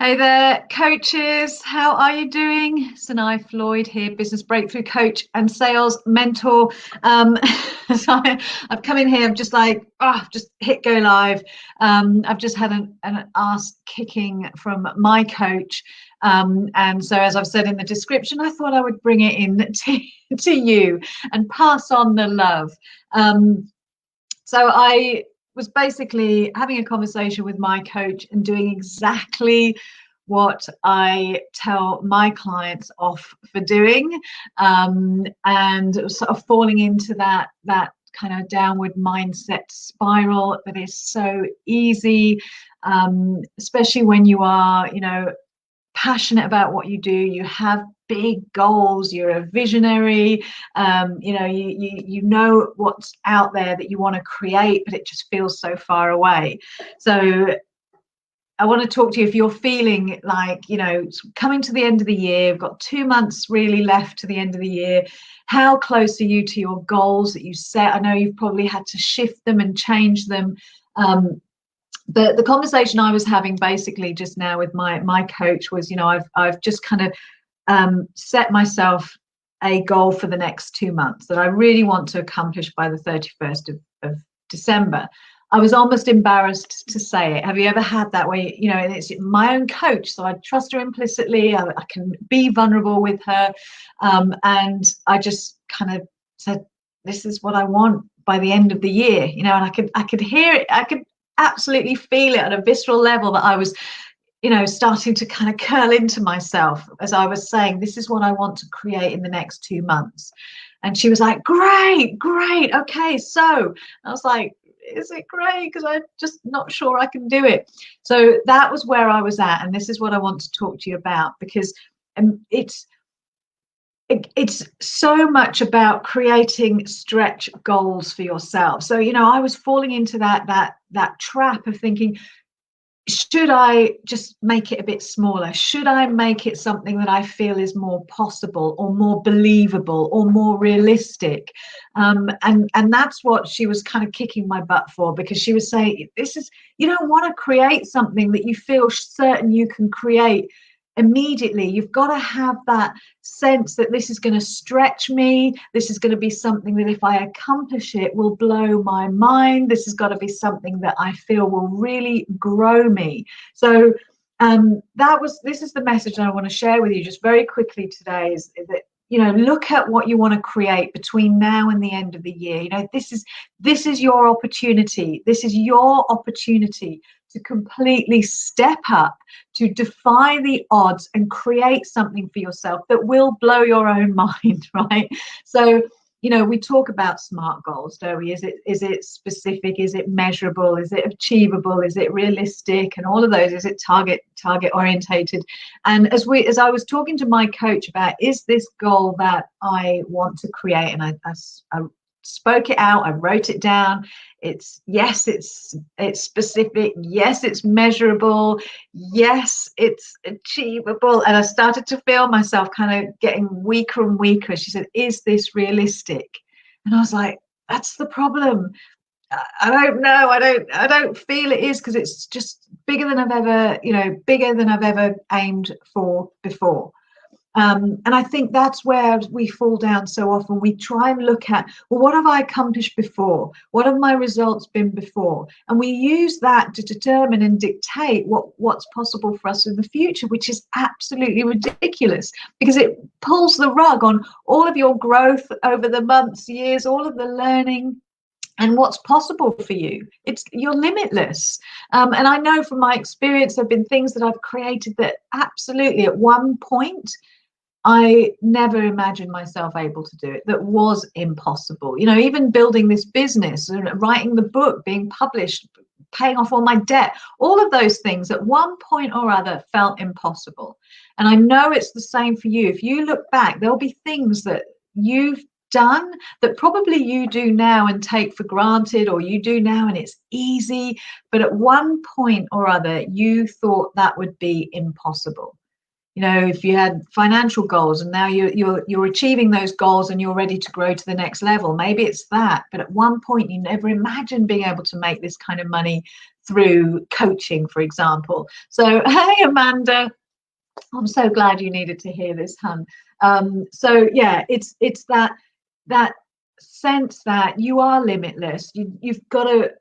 Hey there, coaches. How are you doing? Sinai Floyd here, business breakthrough coach and sales mentor. Um, so I've come in here. I'm just like, just hit go live. I've just had an ass kicking from my coach, and so as I've said in the description, I thought I would bring it in to you and pass on the love. So I was basically having a conversation with my coach and doing exactly what I tell my clients off for doing, and sort of falling into that kind of downward mindset spiral that is so easy, especially when you are, passionate about what you do. You have big goals, you're a visionary, you know what's out there that you want to create, but it just feels so far away. So I want to talk to you if you're feeling like, it's coming to the end of the year, we've got 2 months really left to the end of the year. How close are you to your goals that you set? I know you've probably had to shift them and change them. The conversation I was having basically just now with my coach was, I've just kind of set myself a goal for the next 2 months that I really want to accomplish by the 31st of December. I was almost embarrassed to say it. Have you ever had that way? And it's my own coach, so I trust her implicitly. I can be vulnerable with her, and I just kind of said, "This is what I want by the end of the year." And I could hear it. I could absolutely feel it at a visceral level that I was, starting to kind of curl into myself as I was saying, this is what I want to create in the next 2 months. And she was like, great, okay. So I was like, is it great? Because I'm just not sure I can do it. So that was where I was at. And this is what I want to talk to you about, because it's so much about creating stretch goals for yourself. So, I was falling into that trap of thinking, should I just make it a bit smaller? Should I make it something that I feel is more possible or more believable or more realistic? And that's what she was kind of kicking my butt for, because she was saying, you don't want to create something that you feel certain you can create immediately. You've got to have that sense that this is going to stretch me. This is going to be something that if I accomplish it will blow my mind. This has got to be something that I feel will really grow me. So this is the message that I want to share with you just very quickly today, is that look at what you want to create between now and the end of the year. This is your opportunity. This is your opportunity to completely step up, to defy the odds and create something for yourself that will blow your own mind, right? So, we talk about SMART goals, don't we? Is it specific? Is it measurable? Is it achievable? Is it realistic? And all of those, is it target orientated? And as I was talking to my coach about, is this goal that I want to create? And I spoke it out, I wrote it down. It's specific, yes, it's measurable, yes, it's achievable. And I started to feel myself kind of getting weaker and weaker. She said, is this realistic? And I was like, that's the problem. I don't know. I don't feel it is, because it's just bigger than I've ever aimed for before. And I think that's where we fall down so often. We try and look at, well, what have I accomplished before? What have my results been before? And we use that to determine and dictate what's possible for us in the future, which is absolutely ridiculous, because it pulls the rug on all of your growth over the months, years, all of the learning and what's possible for you. You're limitless. And I know from my experience, there have been things that I've created that absolutely at one point I never imagined myself able to do it. That was impossible. Even building this business, writing the book, being published, paying off all my debt, all of those things at one point or other felt impossible. And I know it's the same for you. If you look back, there'll be things that you've done that probably you do now and take for granted, or you do now and it's easy, but at one point or other you thought that would be impossible. if you had financial goals and now you're achieving those goals and you're ready to grow to the next level, maybe it's that. But at one point you never imagined being able to make this kind of money through coaching, for example. So hey, Amanda, I'm so glad you needed to hear this, hun. So yeah, it's that sense that you are limitless. You've got to,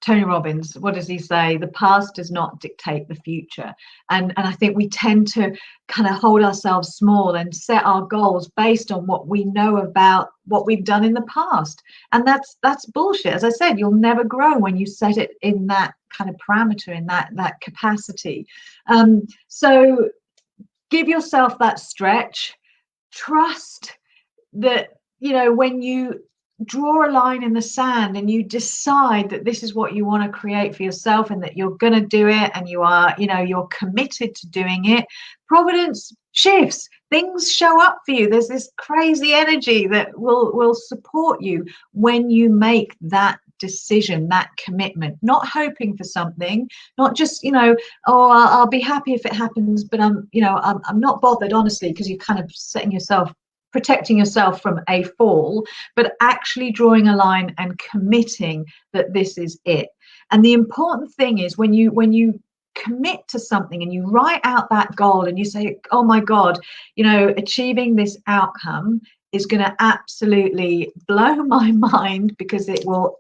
Tony Robbins, what does he say? The past does not dictate the future. And I think we tend to kind of hold ourselves small and set our goals based on what we know about what we've done in the past. And that's bullshit. As I said, you'll never grow when you set it in that kind of parameter, in that capacity. So give yourself that stretch. Trust that, when you draw a line in the sand and you decide that this is what you want to create for yourself and that you're going to do it and you're committed to doing it, providence shifts. Things show up for you. There's this crazy energy that will support you when you make that decision, that commitment, not hoping for something, not just, I'll be happy if it happens, but I'm not bothered, honestly, because you're kind of protecting yourself from a fall, but actually drawing a line and committing that this is it. And the important thing is when you commit to something and you write out that goal and you say, oh my God, achieving this outcome is going to absolutely blow my mind, because it will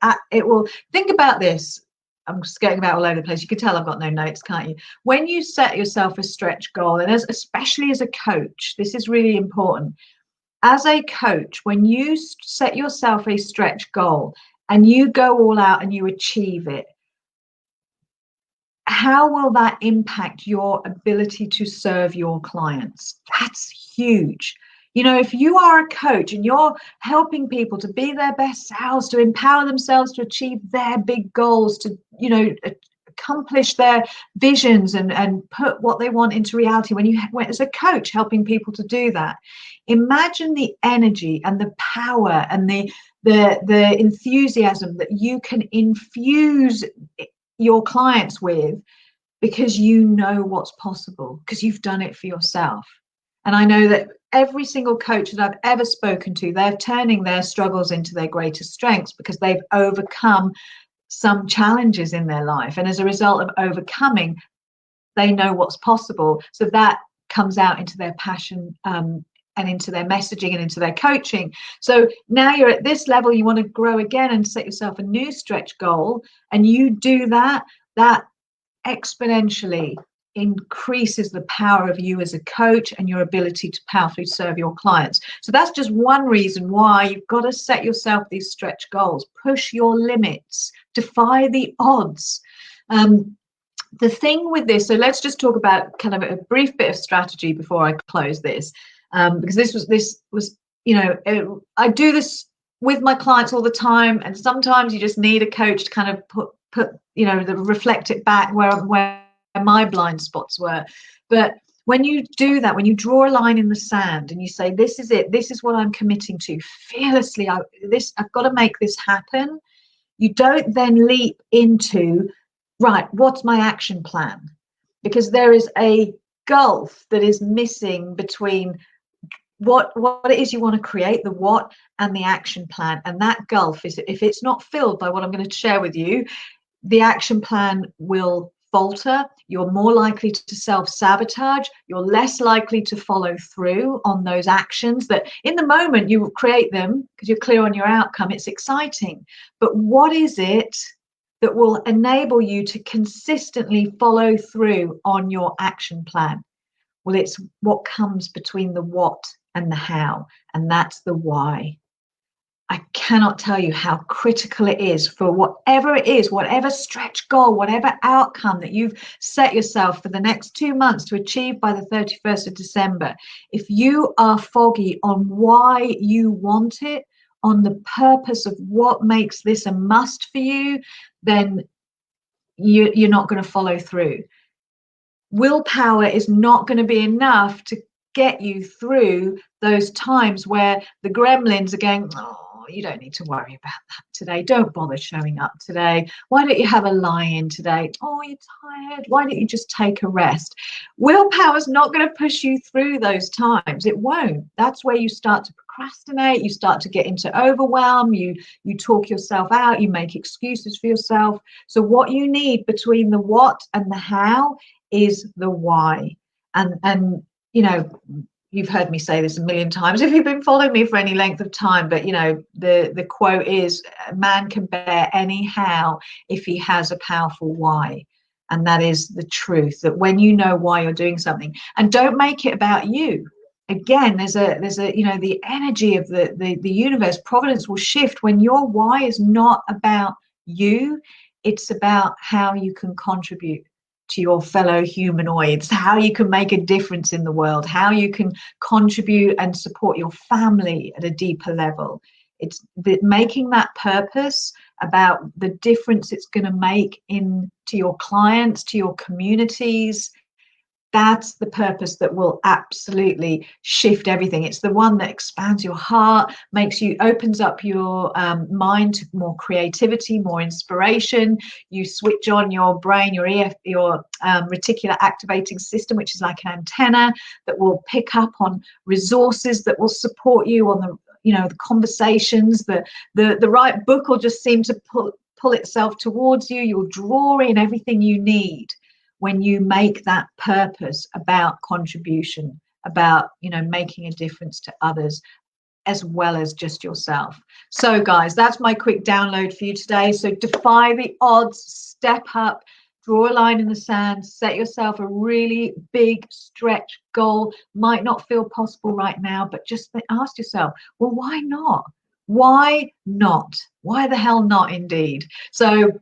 think about this. I'm just getting about all over the place. You can tell I've got no notes, can't you? When you set yourself a stretch goal, and especially as a coach, this is really important. As a coach, when you set yourself a stretch goal and you go all out and you achieve it, how will that impact your ability to serve your clients? That's huge. If you are a coach and you're helping people to be their best selves, to empower themselves to achieve their big goals, to, accomplish their visions and put what they want into reality, when as a coach helping people to do that, imagine the energy and the power and the enthusiasm that you can infuse your clients with, because you know what's possible, because you've done it for yourself. And I know that every single coach that I've ever spoken to, they're turning their struggles into their greatest strengths, because they've overcome some challenges in their life, and as a result of overcoming, they know what's possible. So that comes out into their passion, and into their messaging and into their coaching. So now you're at this level, you want to grow again and set yourself a new stretch goal, and you do that exponentially increases the power of you as a coach and your ability to powerfully serve your clients. So that's just one reason why you've got to set yourself these stretch goals. Push your limits, defy the odds. The thing with this, so let's just talk about kind of a brief bit of strategy before I close this, because this was I do this with my clients all the time, and sometimes you just need a coach to kind of put reflect it back where my blind spots were. But when you do that, when you draw a line in the sand and you say, this is it, this is what I'm committing to fearlessly, I've got to make this happen, you don't then leap into, right, what's my action plan? Because there is a gulf that is missing between what it is you want to create, the what, and the action plan. And that gulf is, if it's not filled by what I'm going to share with you, the action plan will falter. You're more likely to self-sabotage. You're less likely to follow through on those actions that in the moment you create them because you're clear on your outcome. It's exciting. But what is it that will enable you to consistently follow through on your action plan? Well, it's what comes between the what and the how, and that's the why. I cannot tell you how critical it is for whatever it is, whatever stretch goal, whatever outcome that you've set yourself for the next 2 months to achieve by the 31st of December. If you are foggy on why you want it, on the purpose of what makes this a must for you, then you're not going to follow through. Willpower is not going to be enough to get you through those times where the gremlins are going, oh, oh, you don't need to worry about that today. Don't bother showing up today. Why don't you have a lie-in today? Oh, you're tired. Why don't you just take a rest? Willpower's not going to push you through those times. It won't. That's where you start to procrastinate. You start to get into overwhelm. You talk yourself out. You make excuses for yourself. So what you need between the what and the how is the why. And you know, you've heard me say this a million times if you've been following me for any length of time, but you know, the quote is, a man can bear any how if he has a powerful why. And that is the truth, that when you know why you're doing something, and don't make it about you. Again, there's a you know, the energy of the universe, providence will shift when your why is not about you. It's about how you can contribute to your fellow humanoids, how you can make a difference in the world, how you can contribute and support your family at a deeper level. It's making that purpose about the difference it's going to make in to your clients, to your communities. That's the purpose that will absolutely shift everything. It's the one that expands your heart, opens up your mind to more creativity, more inspiration. You switch on your brain, your reticular activating system, which is like an antenna that will pick up on resources that will support you on the, you know, the conversations. The right book will just seem to pull itself towards you. You'll draw in everything you need when you make that purpose about contribution, about, you know, making a difference to others as well as just yourself. So guys, that's my quick download for you today. So defy the odds, step up, draw a line in the sand, set yourself a really big stretch goal. Might not feel possible right now, but just ask yourself, well, why not? Why not? Why the hell not, indeed? So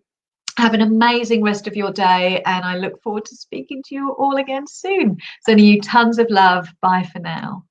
have an amazing rest of your day, and I look forward to speaking to you all again soon. Sending you tons of love. Bye for now.